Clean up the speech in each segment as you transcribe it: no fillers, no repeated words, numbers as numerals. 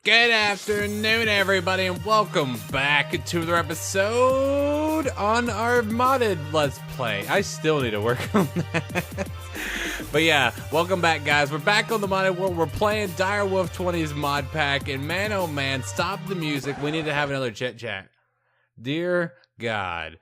Good afternoon, everybody, and welcome back to another episode on our modded Let's Play. I still need to work on that. But yeah, welcome back, guys. We're back on the modded world. We're playing Direwolf20's mod pack, and man, oh man, stop the music. We need to have another chit-chat. Dear God,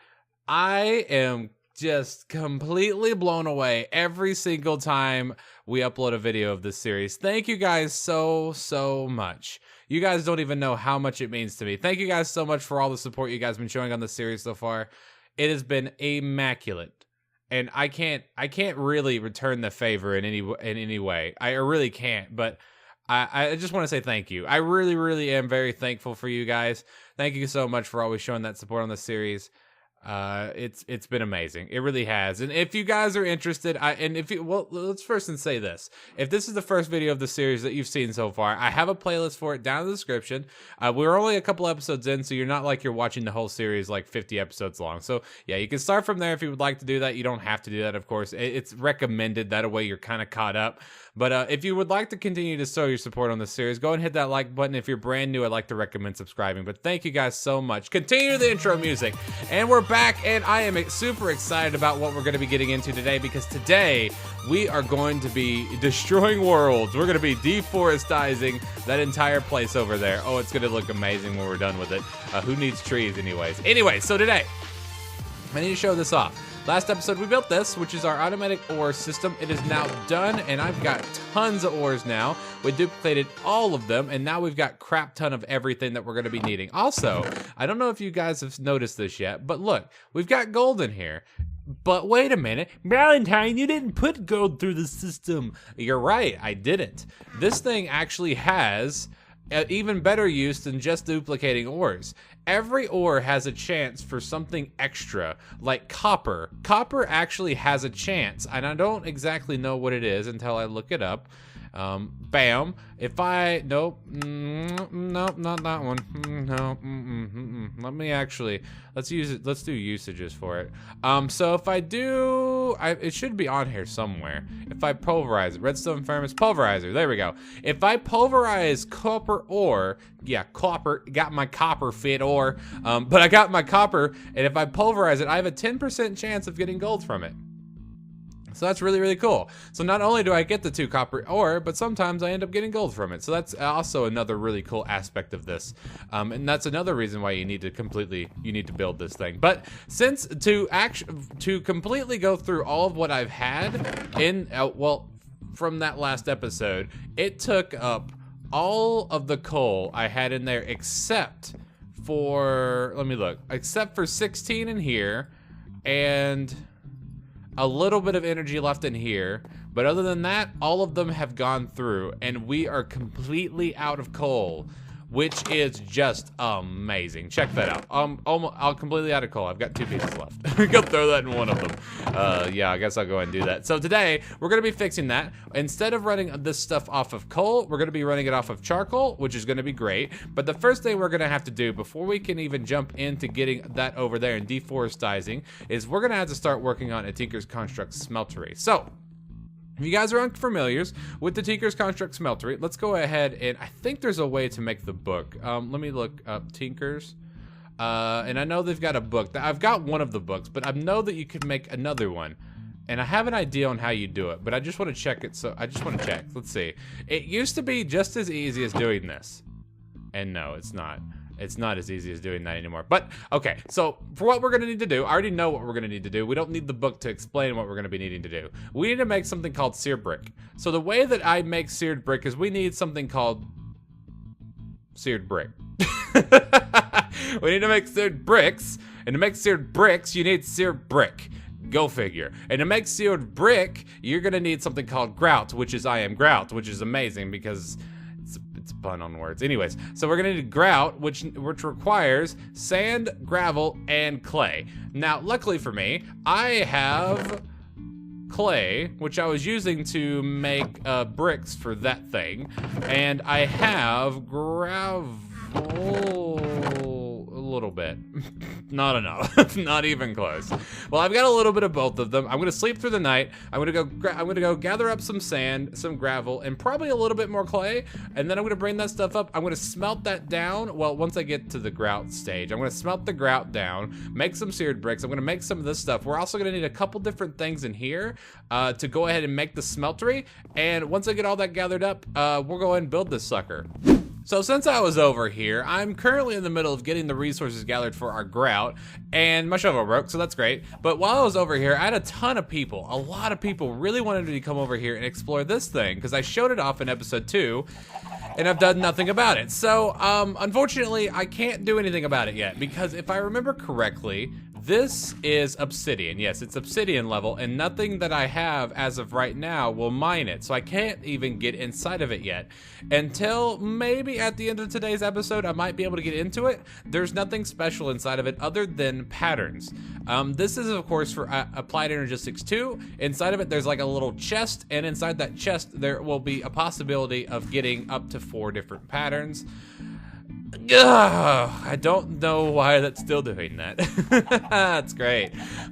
I am just completely blown away every single time we upload a video of this series. Thank you guys so much. You guys don't even know how much it means to me. Thank you guys so much for all the support you guys have been showing on the series so far. It has been immaculate, and I can't really return the favor in any way. I really can't, but I just want to say thank you. I really am very thankful for you guys. Thank you so much for always showing that support on the series. It's been amazing. It really has. And if you guys are interested, let's first say this. If this is the first video of the series that you've seen so far, I have a playlist for it down in the description. We're only a couple episodes in, so you're not like you're watching the whole series like 50 episodes long. So yeah, you can start from there if you would like to do that. You don't have to do that, of course. It's recommended. That way you're kind of caught up. But if you would like to continue to show your support on the series, go and hit that like button. If you're brand new, I'd like to recommend subscribing. But thank you guys so much. Continue the intro music. And we're back, and I am super excited about what we're going to be getting into today, because today we are going to be destroying worlds. We're going to be deforesting that entire place over there. Oh, it's going to look amazing when we're done with it. Who needs trees anyways? Anyway, so today, I need to show this off. Last episode, we built this, which is our automatic ore system. It is now done, and I've got tons of ores now. We duplicated all of them, and now we've got crap ton of everything that we're going to be needing. Also, I don't know if you guys have noticed this yet, but look, we've got gold in here. But wait a minute, Ballentinelp, you didn't put gold through the system. You're right, I didn't. This thing actually has even better use than just duplicating ores. Every ore has a chance for something extra, like copper. Copper actually has a chance, and I don't exactly know what it is until I look it up. Bam. If I, nope, nope, not that one. No, let me actually, let's use it. Let's do usages for it. So if I do, it should be on here somewhere. If I pulverize it, redstone furnace pulverizer, there we go. If I pulverize copper ore, yeah, copper, got my copper fit ore, but I got my copper, and if I pulverize it, I have a 10% chance of getting gold from it. So that's really cool. So not only do I get the 2 copper ore, but sometimes I end up getting gold from it. So that's also another really cool aspect of this. And that's another reason why you need to build this thing. But since to completely go through all of what I've had in, from that last episode, it took up all of the coal I had in there except for, let me look, except for 16 in here, and a little bit of energy left in here, but other than that, all of them have gone through, and we are completely out of coal, which is just amazing. Check that out. I'm completely out of coal. I've got 2 pieces left. Go throw that in one of them. Yeah, I guess I'll go ahead and do that. So today, we're gonna be fixing that. Instead of running this stuff off of coal, we're gonna be running it off of charcoal, which is gonna be great. But the first thing we're gonna have to do before we can even jump into getting that over there and deforesting is we're gonna have to start working on a Tinker's Construct Smeltery. So, if you guys are unfamiliar with the Tinker's Construct Smeltery, let's go ahead, and I think there's a way to make the book. Let me look up Tinker's. And I know they've got a book. I've got one of the books, but I know that you could make another one. And I have an idea on how you do it, but I just want to check it. So I just want to check. Let's see. It used to be just as easy as doing this. And no, it's not. It's not as easy as doing that anymore. But, okay, so for what we're going to need to do, I already know what we're going to need to do. We don't need the book to explain what we're going to be needing to do. We need to make something called Seared Brick. So the way that I make Seared Brick is we need something called Seared Brick. We need to make Seared Bricks, and to make Seared Bricks, you need Seared Brick. Go figure. And to make Seared Brick, you're going to need something called Grout, which is I am Grout, which is amazing because it's a pun on words. Anyways, so we're gonna need grout, which requires sand, gravel, and clay. Now, luckily for me, I have clay, which I was using to make bricks for that thing, and I have gravel a little bit. not enough. Not even close. Well, I've got a little bit of both of them. I'm gonna sleep through the night. I'm gonna go gather up some sand, some gravel, and probably a little bit more clay. And then I'm gonna bring that stuff up. I'm gonna smelt that down. Well, once I get to the grout stage, I'm gonna smelt the grout down, make some seared bricks. I'm gonna make some of this stuff. We're also gonna need a couple different things in here to go ahead and make the smeltery. And once I get all that gathered up, we'll go ahead and build this sucker. So since I was over here, I'm currently in the middle of getting the resources gathered for our grout, and my shovel broke, so that's great. But while I was over here, I had a ton of people, a lot of people really wanted me to come over here and explore this thing, because I showed it off in episode 2, and I've done nothing about it. So, unfortunately, I can't do anything about it yet, because if I remember correctly, this is obsidian. Yes, it's obsidian level, and nothing that I have as of right now will mine it. So I can't even get inside of it yet. Until maybe at the end of today's episode, I might be able to get into it. There's nothing special inside of it other than patterns. This is, of course, for Applied Energistics 2. Inside of it, there's like a little chest, and inside that chest, there will be a possibility of getting up to 4 different patterns. I don't know why that's still doing that. That's great.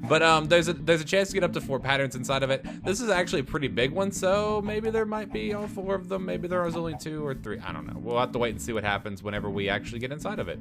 But there's a chance to get up to 4 patterns inside of it. This is actually a pretty big one, so maybe there might be all 4 of them. Maybe there was only 2 or 3. I don't know. We'll have to wait and see what happens whenever we actually get inside of it.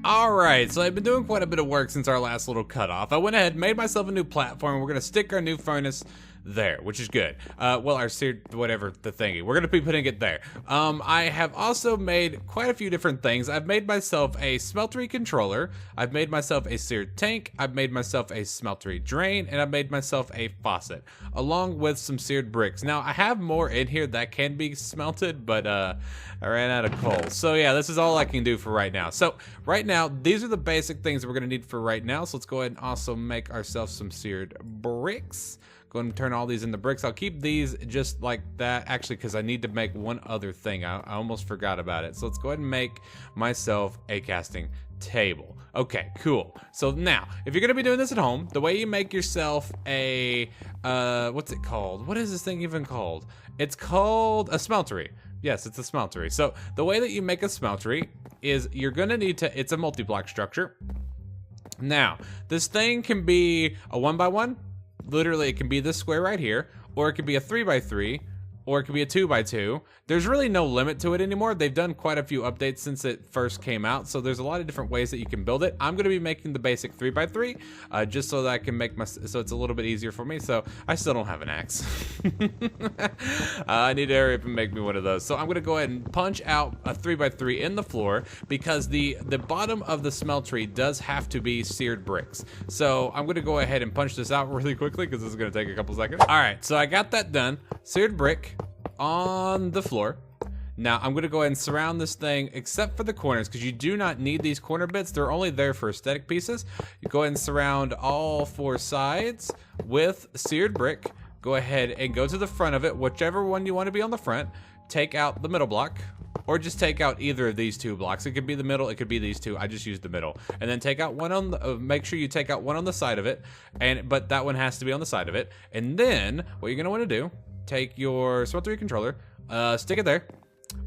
Alright, so I've been doing quite a bit of work since our last little cutoff. I went ahead and made myself a new platform. We're going to stick our new furnace there, which is good. Well, our seared, whatever, the thingy. We're gonna be putting it there. I have also made quite a few different things. I've made myself a smeltery controller. I've made myself a seared tank. I've made myself a smeltery drain, and I've made myself a faucet, along with some seared bricks. Now, I have more in here that can be smelted, but I ran out of coal. So yeah, this is all I can do for right now. So right now, these are the basic things that we're gonna need for right now. So let's go ahead and also make ourselves some seared bricks. Go ahead and turn all these into bricks. I'll keep these just like that, actually, because I need to make one other thing. I almost forgot about it. So let's go ahead and make myself a casting table. Okay, cool. So now, if you're gonna be doing this at home, the way you make yourself a, what's it called? What is this thing even called? It's called a smeltery. Yes, it's a smeltery. So the way that you make a smeltery is you're gonna need to, it's a multi-block structure. Now, this thing can be a 1x1. Literally, it can be this square right here, or it could be a 3x3, or it could be a 2x2. There's really no limit to it anymore. They've done quite a few updates since it first came out, so there's a lot of different ways that you can build it. I'm going to be making the basic 3x3, just so that I can make so it's a little bit easier for me. So I still don't have an axe. I need to hurry up and make me one of those. So I'm going to go ahead and punch out a 3x3 in the floor, because the bottom of the smeltery does have to be seared bricks. So I'm going to go ahead and punch this out really quickly, because this is going to take a couple seconds. All right, so I got that done. Seared brick on the floor. Now I'm going to go ahead and surround this thing except for the corners, because you do not need these corner bits. They're only there for aesthetic pieces. You go ahead and surround all 4 sides with seared brick. Go ahead and go to the front of it, whichever one you want to be on the front. Take out the middle block, or just take out either of these 2 blocks. It could be the middle, it could be these 2. I just used the middle. And then take out one on the, make sure you take out one on the side of it, but that one has to be on the side of it. And then what you're going to want to do, take your smeltery controller, stick it there,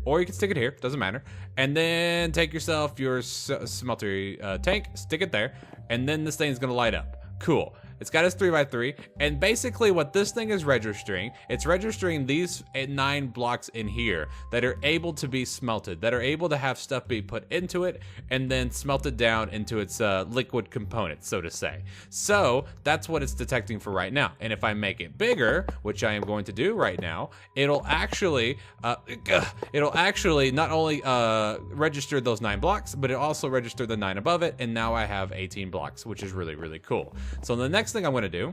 or you can stick it here, doesn't matter. And then take yourself your smeltery tank, stick it there, and then this thing's gonna light up. Cool. It's got its 3x3, and basically what this thing is registering, it's registering these 9 blocks in here that are able to be smelted, that are able to have stuff be put into it and then smelted down into its liquid components, so to say. So that's what it's detecting for right now. And if I make it bigger, which I am going to do right now, it'll actually not only register those 9 blocks, but it'll also register the 9 above it, and now I have 18 blocks, which is really, really cool. So the next thing I'm going to do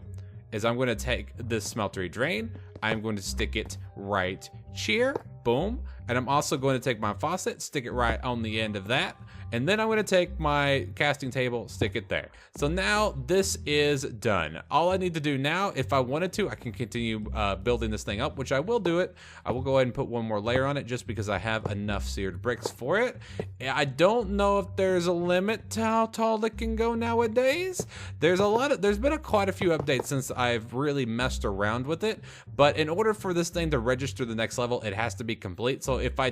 is I'm going to take this smeltery drain. I'm going to stick it right here. Boom. And I'm also going to take my faucet, stick it right on the end of that. And then I'm going to take my casting table, stick it there. So now this is done. All I need to do now, if I wanted to, I can continue building this thing up, which I will do it. I will go ahead and put one more layer on it just because I have enough seared bricks for it. I don't know if there's a limit to how tall it can go nowadays. There's been quite a few updates since I've really messed around with it. But in order for this thing to register the next level, it has to be be complete. So if I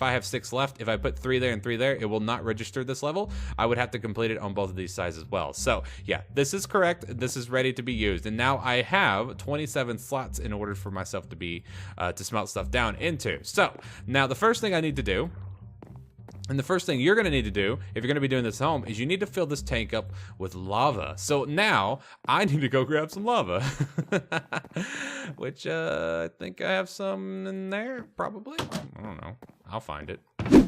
have 6 left, if I put 3 there and 3 there, it will not register this level. I would have to complete it on both of these sides as well. So yeah, this is correct. This is ready to be used. And now I have 27 slots in order for myself to be, to smelt stuff down into. So now the first thing I need to do, and the first thing you're going to need to do, if you're going to be doing this at home, is you need to fill this tank up with lava. So now, I need to go grab some lava. Which, I think I have some in there, probably. I don't know. I'll find it.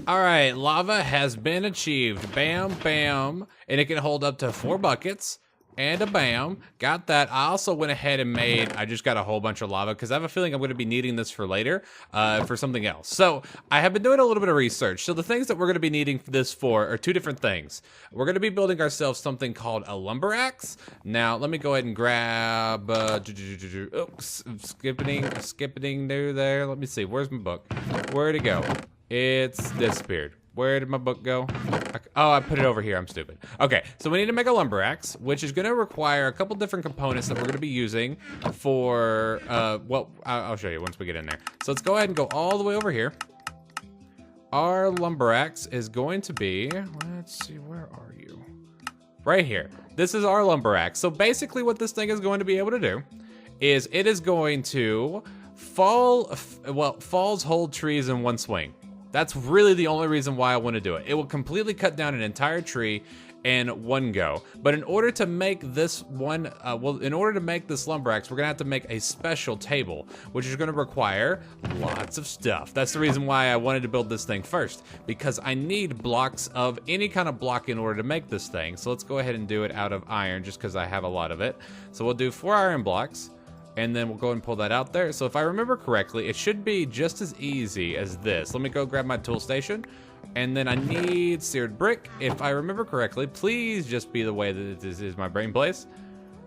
All right, lava has been achieved. Bam, bam. And it can hold up to 4 buckets. And a bam, got that. I also went ahead and I just got a whole bunch of lava because I have a feeling I'm going to be needing this for later, for something else. So I have been doing a little bit of research. So the things that we're going to be needing this for are 2 different things. We're going to be building ourselves something called a lumber axe. Now, let me go ahead and grab, oops, skipping there. Let me see, where's my book? Where'd it go? It's disappeared. Where did my book go? Oh, I put it over here. I'm stupid. Okay, so we need to make a lumber axe, which is going to require a couple different components that we're going to be using for, well, I'll show you once we get in there. So let's go ahead and go all the way over here. Our lumber axe is going to be, let's see, where are you? Right here. This is our lumber axe. So basically what this thing is going to be able to do is it is going to falls hold trees in one swing. That's really the only reason why I want to do it. It will completely cut down an entire tree in one go. But in order to make this one, in order to make this lumber axe, we're gonna have to make a special table, which is gonna require lots of stuff. That's the reason why I wanted to build this thing first, because I need blocks of any kind of block in order to make this thing. So let's go ahead and do it out of iron, just because I have a lot of it. So we'll do 4 iron blocks. And then we'll go and pull that out there. So if I remember correctly, it should be just as easy as this. Let me go grab my tool station. And then I need seared brick. If I remember correctly, please just be the way that this is my brain place.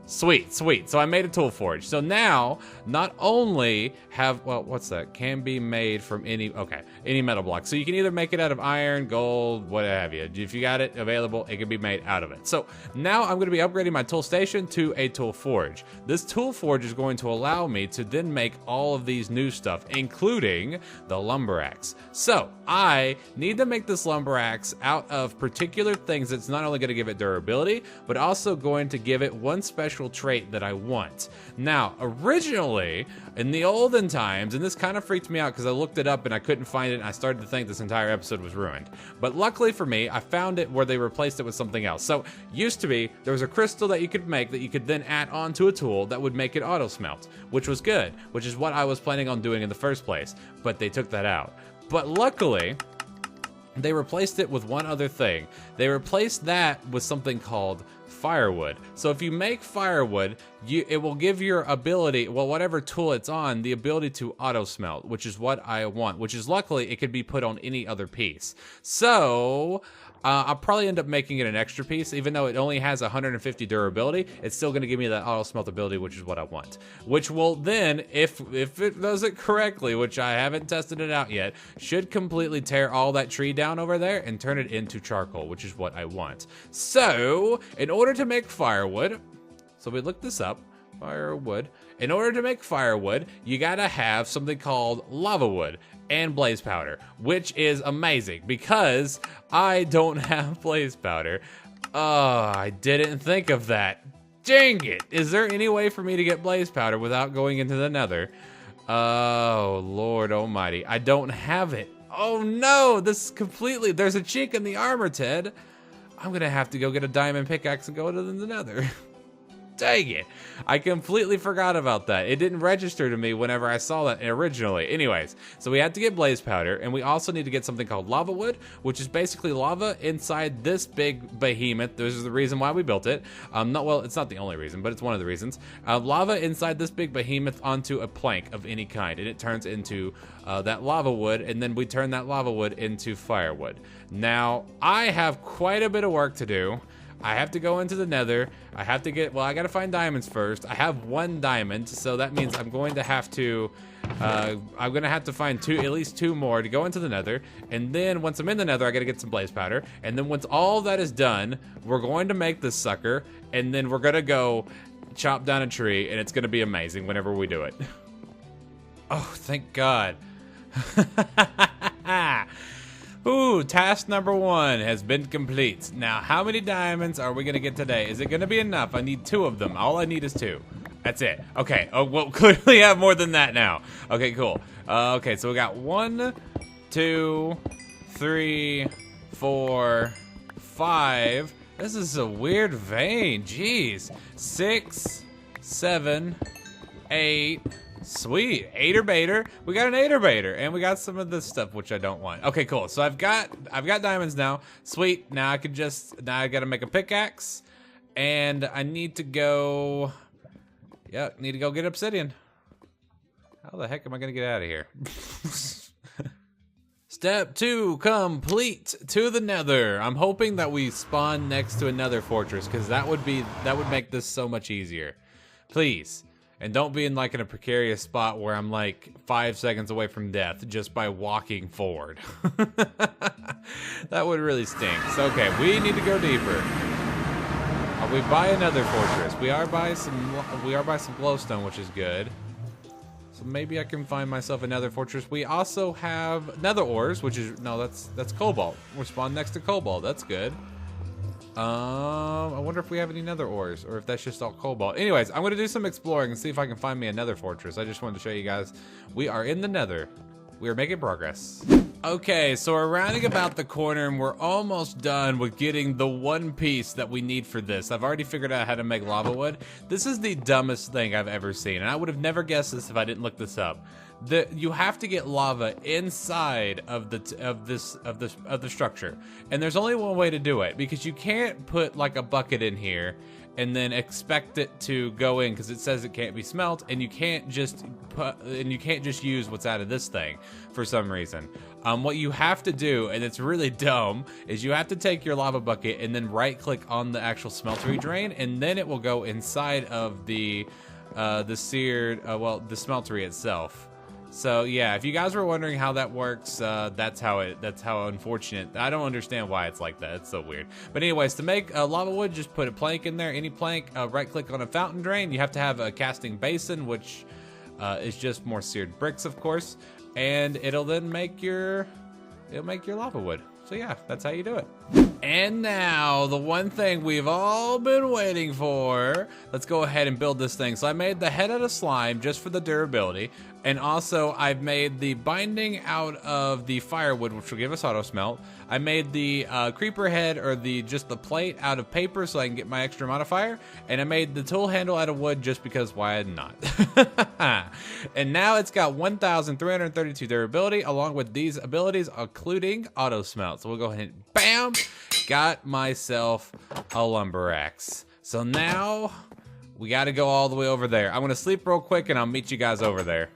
Sweet, sweet. So I made a tool forge. So now, not only have, well, what's that? Can be made from any metal block. So you can either make it out of iron, gold, what have you. If you got it available, it can be made out of it. So now I'm going to be upgrading my tool station to a tool forge. This tool forge is going to allow me to then make all of these new stuff, including the lumber axe. So I need to make this lumber axe out of particular things that's not only going to give it durability, but also going to give it one special trait that I want. Now, originally, in the olden times, and this kind of freaked me out because I looked it up and I couldn't find it, and I started to think this entire episode was ruined. But luckily for me, I found it where they replaced it with something else. So, used to be, there was a crystal that you could make that you could then add on to a tool that would make it auto smelt, which was good, which is what I was planning on doing in the first place, but they took that out. But luckily, they replaced it with one other thing. They replaced that with something called firewood. So if you make firewood, it will give your ability, well, whatever tool it's on, the ability to auto smelt, which is what I want, which is luckily it could be put on any other piece. So I'll probably end up making it an extra piece, even though it only has 150 durability. It's still going to give me that auto smelt ability, which is what I want. Which will then, if it does it correctly, which I haven't tested it out yet, should completely tear all that tree down over there and turn it into charcoal, which is what I want. So, in order to make firewood, so we looked this up, firewood. In order to make firewood, you gotta have something called lava wood and blaze powder, which is amazing because I don't have blaze powder. Oh, I didn't think of that. Dang it! Is there any way for me to get blaze powder without going into the nether? Oh, Lord almighty. I don't have it. Oh no, this is completely, there's a chink in the armor, Ted. I'm gonna have to go get a diamond pickaxe and go to the nether. Dang it. I completely forgot about that. It didn't register to me whenever I saw that originally. Anyways, so we had to get blaze powder, and we also need to get something called lava wood, which is basically lava inside this big behemoth. This is the reason why we built it. Well, it's not the only reason, but it's one of the reasons. Lava inside this big behemoth onto a plank of any kind, and it turns into that lava wood, and then we turn that lava wood into firewood. Now, I have quite a bit of work to do. I have to go into the nether. I have to get, well, I gotta find diamonds first. I have 1 diamond, so that means I'm going to have to, find at least 2 more to go into the nether. And then once I'm in the nether, I gotta get some blaze powder. And then once all that is done, we're going to make this sucker. And then we're gonna go chop down a tree, and it's gonna be amazing whenever we do it. Oh, thank God. Ooh, task number 1 has been complete. Now, how many diamonds are we gonna get today? Is it gonna be enough? I need 2 of them. All I need is 2. That's it. Okay. Oh, well, clearly have more than that now. Okay, cool. Okay, so we got 1, 2, 3, 4, 5. This is a weird vein. Jeez. 6, 7, 8. Sweet. Aider baiter. We got an aider baiter, and we got some of this stuff which I don't want. Okay, cool. So I've got diamonds now. Sweet. Now I gotta make a pickaxe, and I need to go. Yeah, need to go get obsidian. How the heck am I gonna get out of here? Step 2 complete to the nether. I'm hoping that we spawn next to another fortress, because that would make this so much easier. Please. And don't be in like in a precarious spot where I'm like 5 seconds away from death just by walking forward. That would really stink. So, okay, we need to go deeper. We buy another fortress. We are by some glowstone, which is good. So maybe I can find myself another fortress. We also have nether ores, which is that's cobalt. We're spawned next to cobalt. That's good. I wonder if we have any nether ores or if that's just all cobalt. Anyways, I'm gonna do some exploring and see if I can find me another fortress. I just wanted to show you guys we are in the nether. We are making progress. Okay, so we're rounding about the corner and we're almost done with getting the one piece that we need for this. I've already figured out how to make lava wood. This is the dumbest thing I've ever seen, and I would have never guessed this if I didn't look this up. You have to get lava inside of the structure, and there's only one way to do it, because you can't put like a bucket in here and then expect it to go in, because it says it can't be smelt, and you can't just use what's out of this thing for some reason. What you have to do, and it's really dumb, is you have to take your lava bucket and then right-click on the actual smeltery drain, and then it will go inside of the smeltery itself. So yeah, if you guys were wondering how that works, that's how unfortunate. I don't understand why it's like that. It's so weird. But anyways, to make lava wood, just put a plank in there, any plank, right click on a fountain drain. You have to have a casting basin, which is just more seared bricks, of course, and it'll then make your lava wood. So yeah, that's how you do it. And now, the one thing we've all been waiting for. Let's go ahead and build this thing. So I made the head out of slime just for the durability. And also, I've made the binding out of the firewood, which will give us auto smelt. I made the creeper head, or just the plate, out of paper so I can get my extra modifier. And I made the tool handle out of wood just because why not? And now it's got 1,332 durability, along with these abilities, including auto smelt. So we'll go ahead and bam! Got myself a lumber axe. So now we got to go all the way over there. I'm going to sleep real quick and I'll meet you guys over there.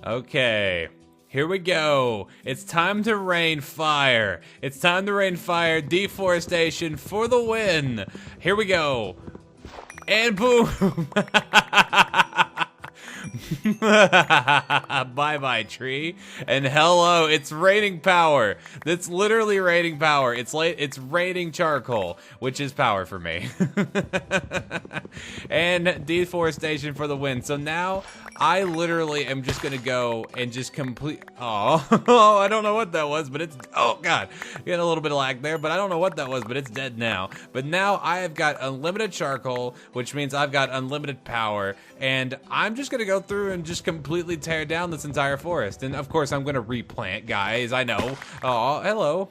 Okay, here we go. It's time to rain fire. It's time to rain fire. Deforestation for the win. Here we go. And boom. Bye-bye, tree. And hello, it's raining power. It's literally raining power. It's raining charcoal, which is power for me. And deforestation for the win. So now I literally am just gonna go and just complete. Oh, I don't know what that was, but it's. Oh God, you had a little bit of lag there, but I don't know what that was, but it's dead now. But now I have got unlimited charcoal, which means I've got unlimited power, and I'm just gonna go through and just completely tear down this entire forest. And of course, I'm gonna replant, guys. I know. Oh, hello.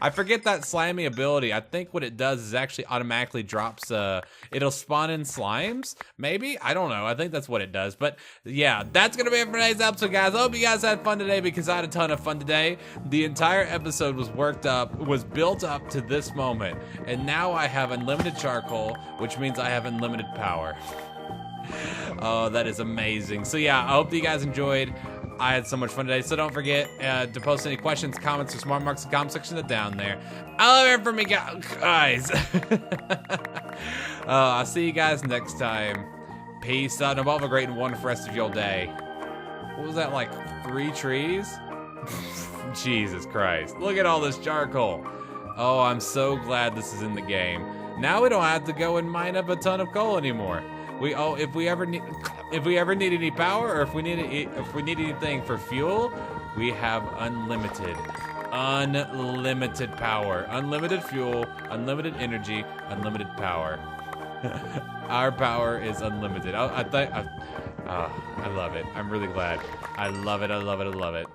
I forget that slimy ability. I think what it does is actually automatically drops. It'll spawn in slimes. Maybe, I don't know. I think that's what it does. But yeah, that's gonna be it for today's episode, guys. I hope you guys had fun today, because I had a ton of fun today. The entire episode was built up to this moment, and now I have unlimited charcoal, which means I have unlimited power. Oh, that is amazing. So yeah, I hope that you guys enjoyed. I had so much fun today. So don't forget to post any questions, comments, or smart marks in the comment section down there. I love it from you guys. I'll see you guys next time. Peace out, and have a great and wonderful rest of your day. What was that, like 3 trees? Jesus Christ. Look at all this charcoal. Oh, I'm so glad this is in the game. Now we don't have to go and mine up a ton of coal anymore. if we ever need any power, or if we need anything for fuel, we have unlimited power, unlimited fuel, unlimited energy, unlimited power. Our power is unlimited. I love it. I'm really glad. I love it.